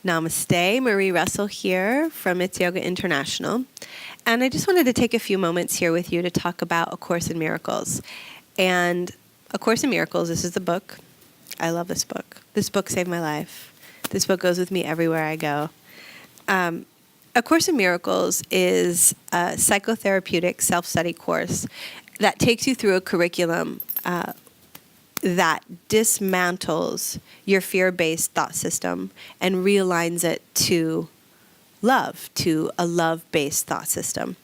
Namaste, Marie Russell here from It's Yoga International. And I just wanted to take a few moments here with you to talk about A Course in Miracles. And A Course in Miracles, this is the book. I love this book. This book saved my life. This book goes with me everywhere I go. A Course in Miracles is a psychotherapeutic self-study course that takes you through a curriculum that dismantles your fear-based thought system and realigns it to love, to a love-based thought system.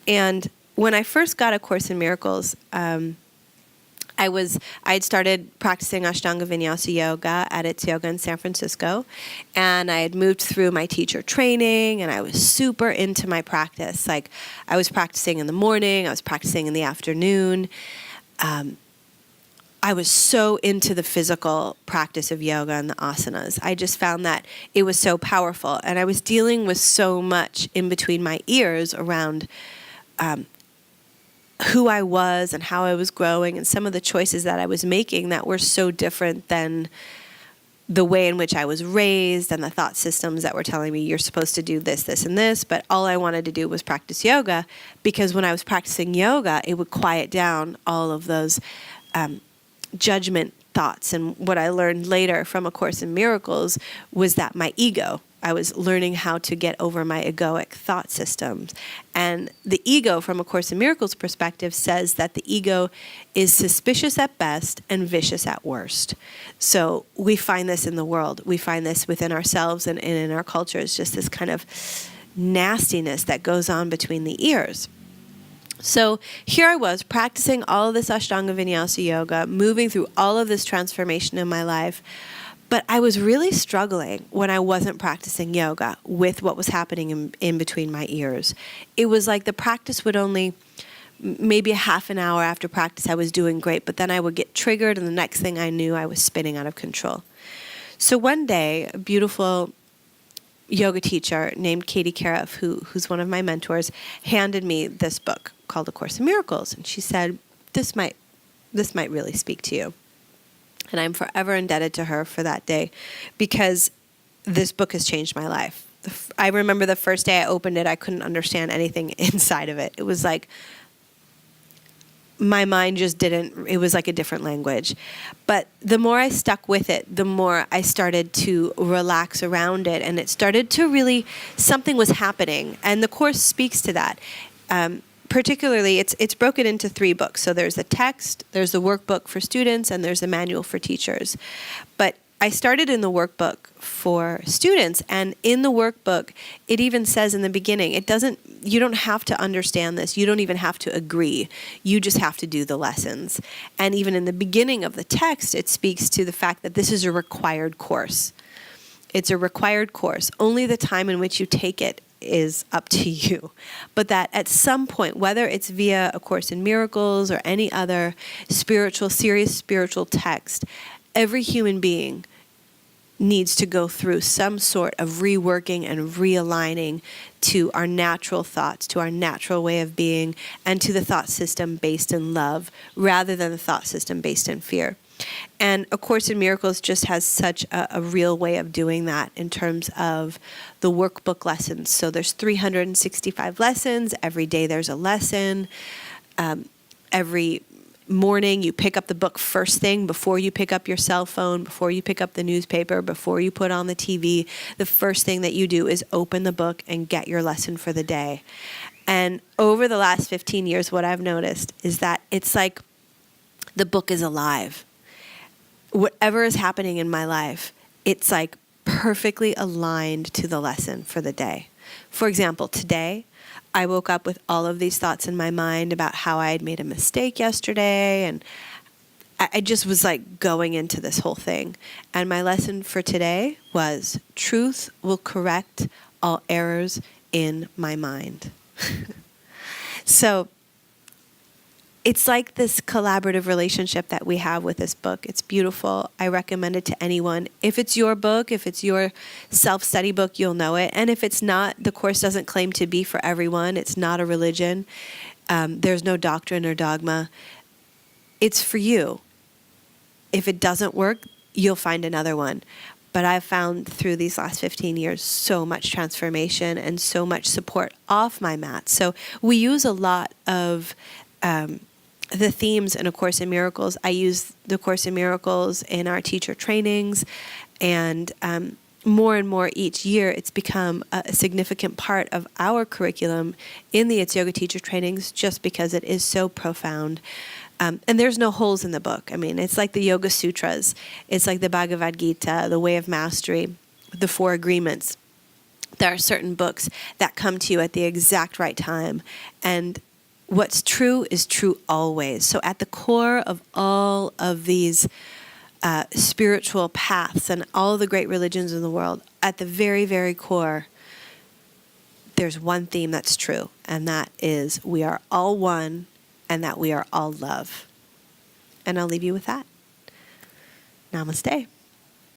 And when I first got A Course in Miracles, I had started practicing Ashtanga Vinyasa Yoga at It's Yoga in San Francisco, and I had moved through my teacher training, and I was super into my practice. Like, I was practicing in the morning, I was practicing in the afternoon. I was so into the physical practice of yoga and the asanas. I just found that it was so powerful, and I was dealing with so much in between my ears around who I was and how I was growing and some of the choices that I was making that were so different than the way in which I was raised and the thought systems that were telling me you're supposed to do this, this, and this. But all I wanted to do was practice yoga, because when I was practicing yoga, it would quiet down all of those judgment thoughts. And what I learned later from A Course in Miracles was that my ego, I was learning how to get over my egoic thought systems. And the ego, from A Course in Miracles perspective, says that the ego is suspicious at best and vicious at worst. So we find this in the world. We find this within ourselves and in our culture. It's just this kind of nastiness that goes on between the ears. So here I was practicing all of this Ashtanga Vinyasa Yoga, moving through all of this transformation in my life. But I was really struggling when I wasn't practicing yoga with what was happening in between my ears. It was like the practice would only, maybe a half an hour after practice, I was doing great, but then I would get triggered, and the next thing I knew, I was spinning out of control. So one day, a beautiful yoga teacher named Katie Karev, who's one of my mentors, handed me this book called A Course in Miracles. And she said, this might really speak to you. And I'm forever indebted to her for that day, because this book has changed my life. I remember the first day I opened it, I couldn't understand anything inside of it. It was like my mind just didn't, it was like a different language. But the more I stuck with it, the more I started to relax around it. And it started to really, something was happening. And the Course speaks to that. Particularly, it's broken into 3 books. So there's the text, there's the workbook for students, and there's the manual for teachers. But I started in the workbook for students, and in the workbook, it even says in the beginning, you don't have to understand this. You don't even have to agree. You just have to do the lessons. And even in the beginning of the text, it speaks to the fact that this is a required course. It's a required course. Only the time in which you take it is up to you. But that at some point, whether it's via A Course in Miracles or any other serious spiritual text, every human being needs to go through some sort of reworking and realigning to our natural thoughts, to our natural way of being, and to the thought system based in love, rather than the thought system based in fear. And A Course in Miracles just has such a real way of doing that in terms of the workbook lessons. So there's 365 lessons. Every day there's a lesson. Every morning you pick up the book first thing, before you pick up your cell phone, before you pick up the newspaper, before you put on the TV. The first thing that you do is open the book and get your lesson for the day. And over the last 15 years, what I've noticed is that it's like the book is alive. Whatever is happening in my life, it's like perfectly aligned to the lesson for the day. For example, today, I woke up with all of these thoughts in my mind about how I had made a mistake yesterday, and I just was like going into this whole thing. And my lesson for today was, truth will correct all errors in my mind. So it's like this collaborative relationship that we have with this book. It's beautiful. I recommend it to anyone. If it's your book, if it's your self-study book, you'll know it. And if it's not, the Course doesn't claim to be for everyone. It's not a religion. There's no doctrine or dogma. It's for you. If it doesn't work, you'll find another one. But I've found through these last 15 years so much transformation and so much support off my mat. So we use a lot of the themes in A Course in Miracles. I use the Course in Miracles in our teacher trainings, and more and more each year, it's become a significant part of our curriculum in the It's Yoga teacher trainings, just because it is so profound. And there's no holes in the book. I mean, it's like the Yoga Sutras. It's like the Bhagavad Gita, the Way of Mastery, the Four Agreements. There are certain books that come to you at the exact right time. And what's true is true always. So at the core of all of these spiritual paths and all the great religions in the world, at the very, very core, there's one theme that's true. And that is we are all one, and that we are all love. And I'll leave you with that. Namaste.